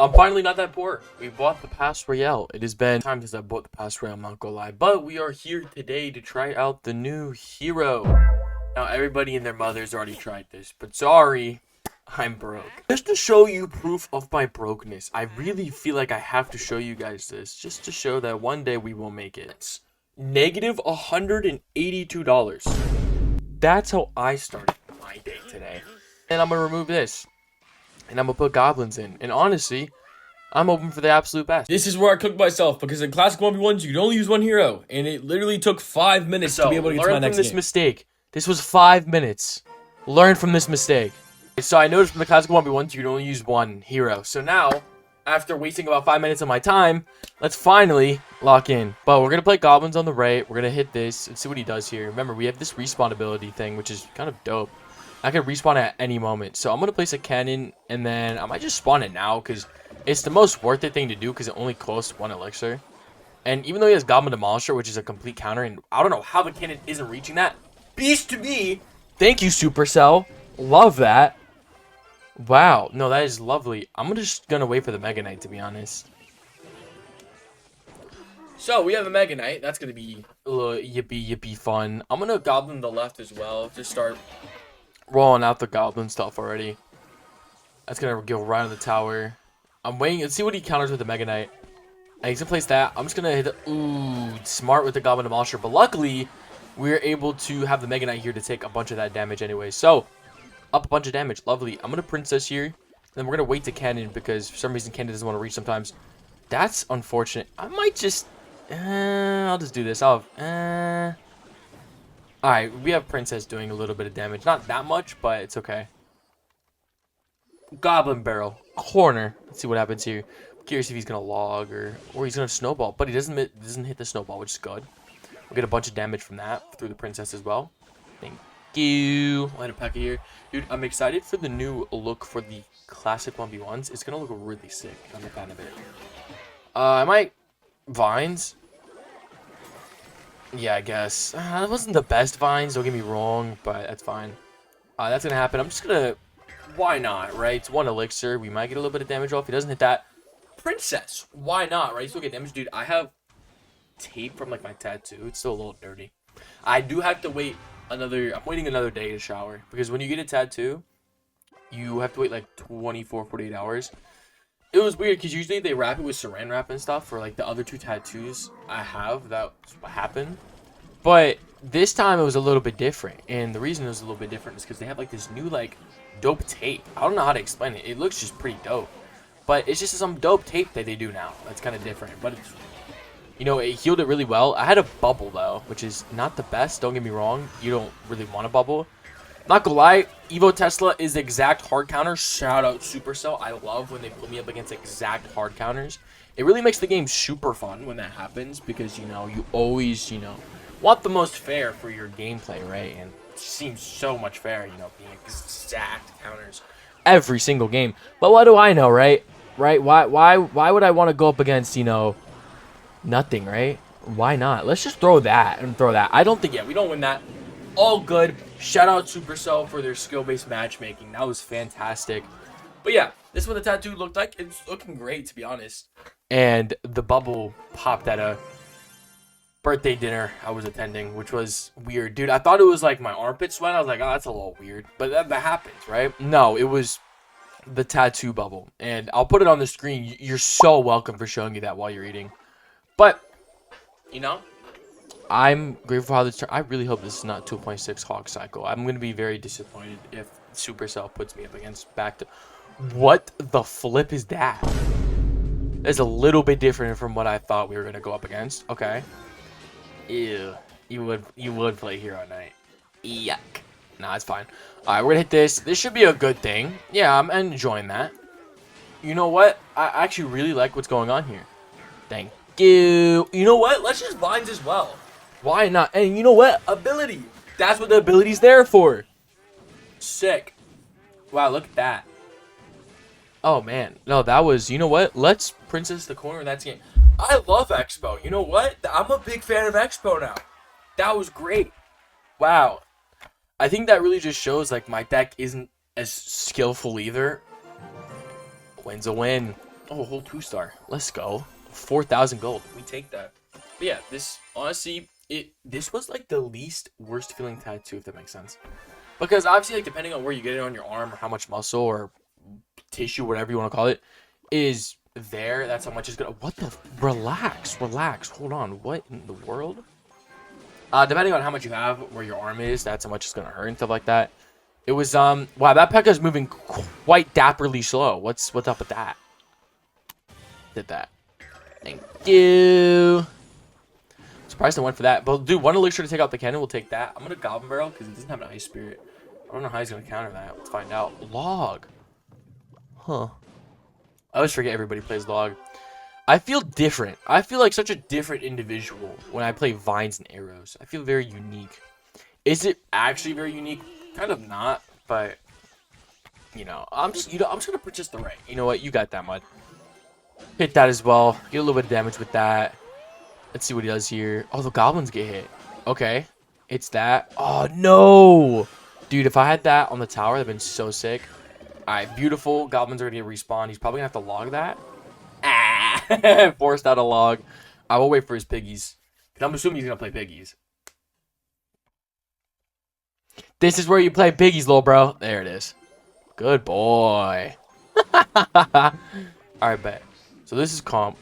I'm finally not that poor. We bought the pass Royale. It has been time since I bought the pass Royale, I'm not gonna lie. But we are here today to try out the new hero. Now, everybody and their mothers already tried this, but sorry, I'm broke. Just to show you proof of my brokenness, I really feel like I have to show you guys this, just to show that one day we will make it. It's negative $182. That's how I started my day today. And I'm gonna remove this. And I'm gonna put goblins in. And honestly, I'm hoping for the absolute best. This is where I cook myself, because in classic 1v1s, you can only use one hero. And it literally took 5 minutes to be able to get to my next game. Learn from this mistake. This was 5 minutes. Learn from this mistake. So I noticed from the classic 1v1s, you can only use one hero. So now, after wasting about 5 minutes of my time, let's finally lock in. But we're gonna play goblins on the right. We're gonna hit this and see what he does here. Remember, we have this respawn ability thing, which is kind of dope. I can respawn at any moment. So I'm going to place a cannon, and then I might just spawn it now, because it's the most worth it thing to do, because it only costs 1 elixir. And even though he has Goblin Demolisher, which is a complete counter, and I don't know how the cannon isn't reaching that. Beast to me! Thank you, Supercell. Love that. Wow. No, that is lovely. I'm just going to wait for the Mega Knight, to be honest. So, we have a Mega Knight. That's going to be a little yippee fun. I'm going to Goblin the left as well to start rolling out the goblin stuff already. That's gonna go right on the tower. I'm waiting and see what he counters with the Mega Knight. And he's gonna place that. I'm just gonna hit the smart with the Goblin Demolisher. But luckily, we're able to have the Mega Knight here to take a bunch of that damage anyway. So, up a bunch of damage. Lovely. I'm gonna Princess here. Then we're gonna wait to cannon because for some reason cannon doesn't want to reach sometimes. That's unfortunate. I might just I'll just do this. Alright, we have Princess doing a little bit of damage. Not that much, but it's okay. Goblin Barrel. Corner. Let's see what happens here. I'm curious if he's going to log or he's going to snowball. But he doesn't hit the snowball, which is good. We'll get a bunch of damage from that through the Princess as well. Thank you. I'll hit a pack here. Dude, I'm excited for the new look for the classic 1v1s. It's going to look really sick. I'm a fan of it. I might Vines. Yeah, I guess. That wasn't the best vines, don't get me wrong, but that's fine. That's going to happen. I'm just going to... Why not, right? It's 1 elixir. We might get a little bit of damage off. He doesn't hit that. Princess. Why not, right? Still get damage. Dude, I have tape from, like, my tattoo. It's still a little dirty. I do have to wait another... I'm waiting another day to shower. Because when you get a tattoo, you have to wait, like, 24, 48 hours. It was weird because usually they wrap it with saran wrap and stuff for like the other 2 tattoos I have. That's what happened. But this time it was a little bit different. And the reason it was a little bit different is because they have like this new like dope tape. I don't know how to explain it. It looks just pretty dope. But it's just some dope tape that they do now. That's kind of different. But it's, you know, it healed it really well. I had a bubble though, which is not the best. Don't get me wrong. You don't really want a bubble. Not gonna lie, Evo Tesla is exact hard counter. Shout out Supercell. I love when they put me up against exact hard counters. It really makes the game super fun when that happens because, you know, you always, you know, want the most fair for your gameplay, right? And it seems so much fair, you know, being exact counters every single game. But what do I know, right? Right? Why would I want to go up against, you know, nothing, right? Why not? Let's just throw that and throw that. I don't think, yeah, we don't win that. All good. Shout out Supercell for their skill-based matchmaking. That was fantastic. But yeah, this is what the tattoo looked like. It's looking great, to be honest. And the bubble popped at a birthday dinner I was attending, which was weird. Dude, I thought it was like my armpit sweat. I was like, oh, that's a little weird. But that happens, right? No, it was the tattoo bubble. And I'll put it on the screen. You're so welcome for showing you that while you're eating. But, you know, I'm grateful for how this turned. I really hope this is not 2.6 Hawk Cycle. I'm going to be very disappointed if Supercell puts me up against back to... What the flip is that? That's a little bit different from what I thought we were going to go up against. Okay. Ew. You would play Hero Knight. Yuck. Nah, it's fine. Alright, we're going to hit this. This should be a good thing. Yeah, I'm enjoying that. You know what? I actually really like what's going on here. Thank you. You know what? Let's just Vines as well. Why not? And you know what? Ability. That's what the ability's there for. Sick. Wow, look at that. Oh, man. No, that was... You know what? Let's Princess the corner in that game. I love Expo. You know what? I'm a big fan of Expo now. That was great. Wow. I think that really just shows, like, my deck isn't as skillful either. Win's a win. Oh, a whole 2-star. Let's go. 4,000 gold. We take that. But yeah, this honestly, this was like the least worst feeling tattoo, if that makes sense. Because obviously, like depending on where you get it on your arm or how much muscle or tissue, whatever you want to call it, is there. That's how much is gonna. What the? Relax, relax. Hold on. What in the world? Depending on how much you have, where your arm is, that's how much it's gonna hurt and stuff like that. It was wow, that P.E.K.K.A is moving quite dapperly slow. What's up with that? Did that. Thank you. Surprised I went for that. But dude, one elixir to take out the cannon, we'll take that. I'm gonna Goblin Barrel because it doesn't have an ice spirit. I don't know how he's gonna counter that. Let's find out. Log. Huh. I always forget everybody plays log. I feel different. I feel like such a different individual when I play vines and arrows. I feel very unique. Is it actually very unique? Kind of not, but you know, I'm just gonna purchase the right. You know what? You got that, Mud. Hit that as well. Get a little bit of damage with that. Let's see what he does here. Oh, the goblins get hit. Okay. It's that. Oh, no. Dude, if I had that on the tower, that would have been so sick. All right, beautiful. Goblins are going to respawn. He's probably going to have to log that. Ah, forced out a log. I will wait for his piggies. I'm assuming he's going to play piggies. This is where you play piggies, little bro. There it is. Good boy. All right, bet. So this is comp.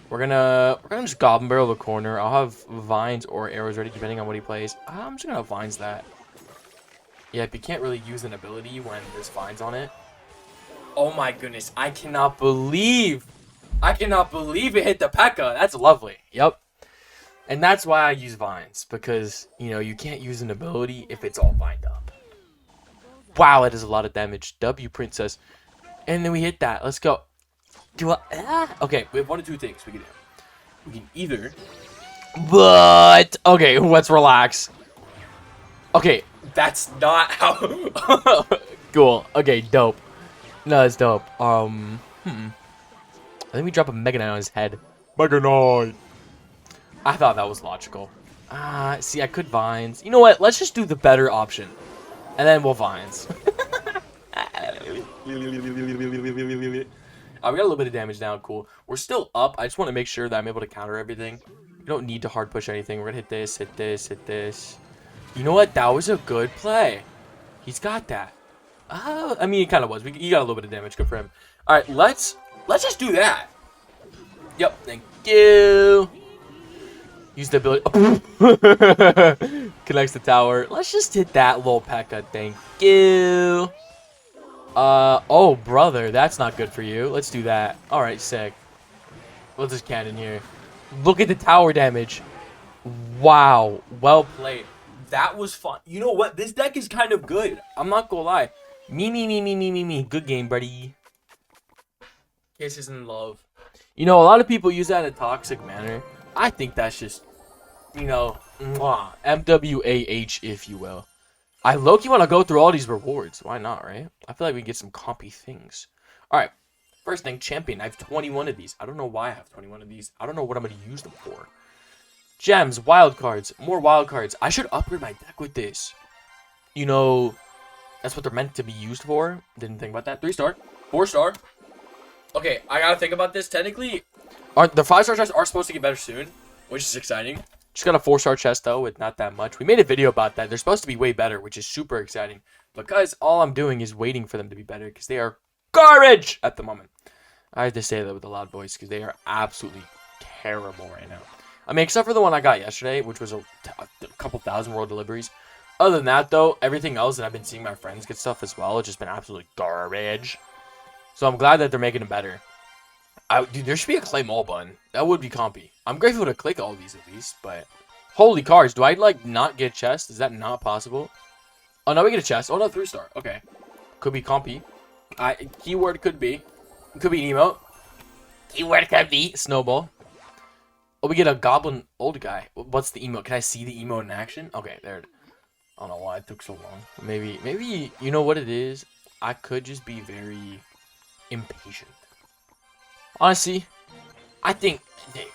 We're gonna just Goblin Barrel the corner. I'll have vines or arrows ready depending on what he plays. I'm just gonna vines that. Yeah, if you can't really use an ability when there's vines on it. Oh my goodness, I cannot believe it hit the P.E.K.K.A. That's lovely. Yep. And that's why I use vines, because you know you can't use an ability if it's all vined up. Wow, that is a lot of damage. W princess. And then we hit that. Let's go. Okay, we have one of two things we can do. We can either... But... Okay, let's relax. Okay, that's not how... Cool. Okay, dope. No, it's dope. I think we drop a Mega Knight on his head. Mega Knight! I thought that was logical. See, I could Vines. You know what? Let's just do the better option. And then we'll Vines. We got a little bit of damage now. Cool. We're still up. I just want to make sure that I'm able to counter everything. You don't need to hard push anything. We're going to hit this, hit this, hit this. You know what? That was a good play. He's got that. I mean, it kind of was. He got a little bit of damage. Good for him. All right, let's just do that. Yep. Thank you. Use the ability. Connects the tower. Let's just hit that little P.E.K.K.A. Thank you. Oh, brother, that's not good for you. Let's do that. All right, sick. Let's just cannon here. Look at the tower damage. Wow, well played. That was fun. You know what? This deck is kind of good. I'm not gonna lie. Me. Good game, buddy. Kisses and love. You know, a lot of people use that in a toxic manner. I think that's just, you know, MWAH, if you will. I low-key want to go through all these rewards. Why not, right? I feel like we can get some compy things. All right. First thing, champion. I have 21 of these. I don't know why I have 21 of these. I don't know what I'm going to use them for. Gems, wild cards, more wild cards. I should upgrade my deck with this. You know, that's what they're meant to be used for. Didn't think about that. 3-star, 4-star. Okay, I got to think about this. Technically, the 5-star chests are supposed to get better soon, which is exciting. Just got a 4-star chest, though, with not that much. We made a video about that. They're supposed to be way better, which is super exciting. Because all I'm doing is waiting for them to be better, because they are garbage at the moment. I had to say that with a loud voice, because they are absolutely terrible right now. I mean, except for the one I got yesterday, which was a couple thousand world deliveries. Other than that, though, everything else that I've been seeing my friends get stuff as well, it's just been absolutely garbage. So I'm glad that they're making it better. Dude, there should be a claim all button. That would be compy. I'm grateful to click all these at least, but... Holy cards, do I, like, not get a chest? Is that not possible? Oh, no, we get a chest. Oh, no, 3-star. Okay. Could be compy. Keyword could be. It could be an emote. Keyword could be. Snowball. Oh, we get a goblin old guy. What's the emote? Can I see the emote in action? Okay, there it is. I don't know why it took so long. Maybe, you know what it is? I could just be very impatient. Honestly, I think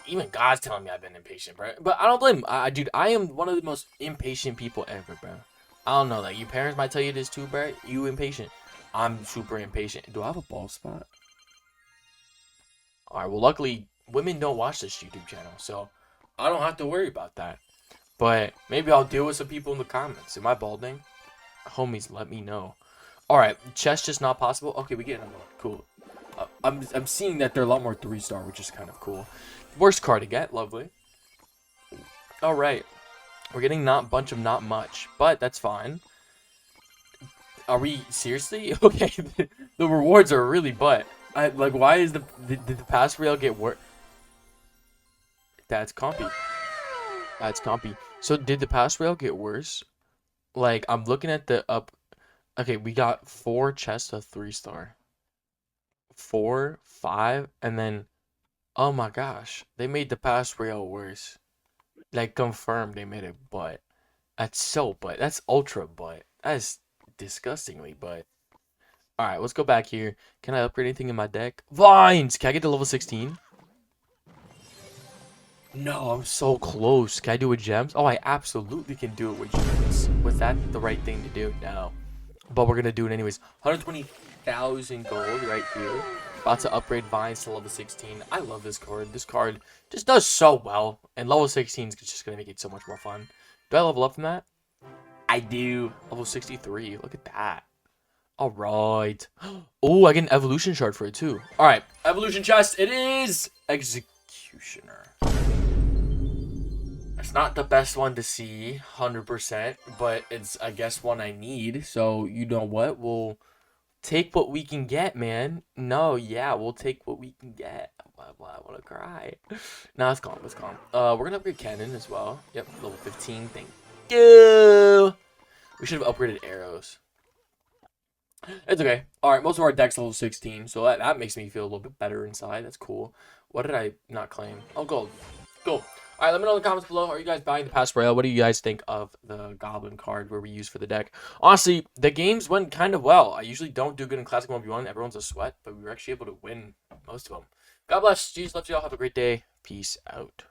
even God's telling me I've been impatient, bro. But I don't blame him. Dude, I am one of the most impatient people ever, bro. I don't know. Like, your parents might tell you this too, bro. You impatient. I'm super impatient. Do I have a ball spot? All right. Well, luckily, women don't watch this YouTube channel, so I don't have to worry about that. But maybe I'll deal with some people in the comments. Am I balding? Homies, let me know. All right, chest just not possible. Okay, we get another one. Cool. I'm seeing that they're a lot more 3-star, which is kind of cool. Worst card to get. Lovely. All right, we're getting not bunch of not much, but that's fine. Are we seriously okay? The rewards are really butt. Like, why is did the pass rail get worse? That's compy. That's compy. So did the pass rail get worse? Like, I'm looking at the up. Okay, we got 4 chests of 3-star. 4, 5, and then oh my gosh, they made the pass rail worse. Like confirmed they made it butt. That's so butt. That's ultra butt. That's disgustingly butt. Alright, let's go back here. Can I upgrade anything in my deck? Vines! Can I get to level 16? No, I'm so close. Can I do it with gems? Oh, I absolutely can do it with gems. Was that the right thing to do? No. But we're gonna do it anyways. 120,000 gold right here. About to upgrade Vines to level 16. I love this card. This card just does so well. And level 16 is just gonna make it so much more fun. Do I level up from that? I do. Level 63. Look at that. Alright. Oh, I get an evolution shard for it too. Alright. Evolution chest. It is Executioner. It's not the best one to see, 100%, but it's, I guess, one I need. So, you know what? We'll take what we can get, man. No, yeah, we'll take what we can get. I want to cry. No, it's calm. It's calm. We're going to upgrade cannon as well. Yep, level 15. Thank you. We should have upgraded arrows. It's okay. All right, most of our deck's level 16, so that makes me feel a little bit better inside. That's cool. What did I not claim? Oh, gold. Gold. All right, let me know in the comments below. Are you guys buying the Pass Royale? What do you guys think of the Goblin card where we use for the deck? Honestly, the games went kind of well. I usually don't do good in Classic 1v1. Everyone's a sweat, but we were actually able to win most of them. God bless. Jesus loves y'all. Have a great day. Peace out.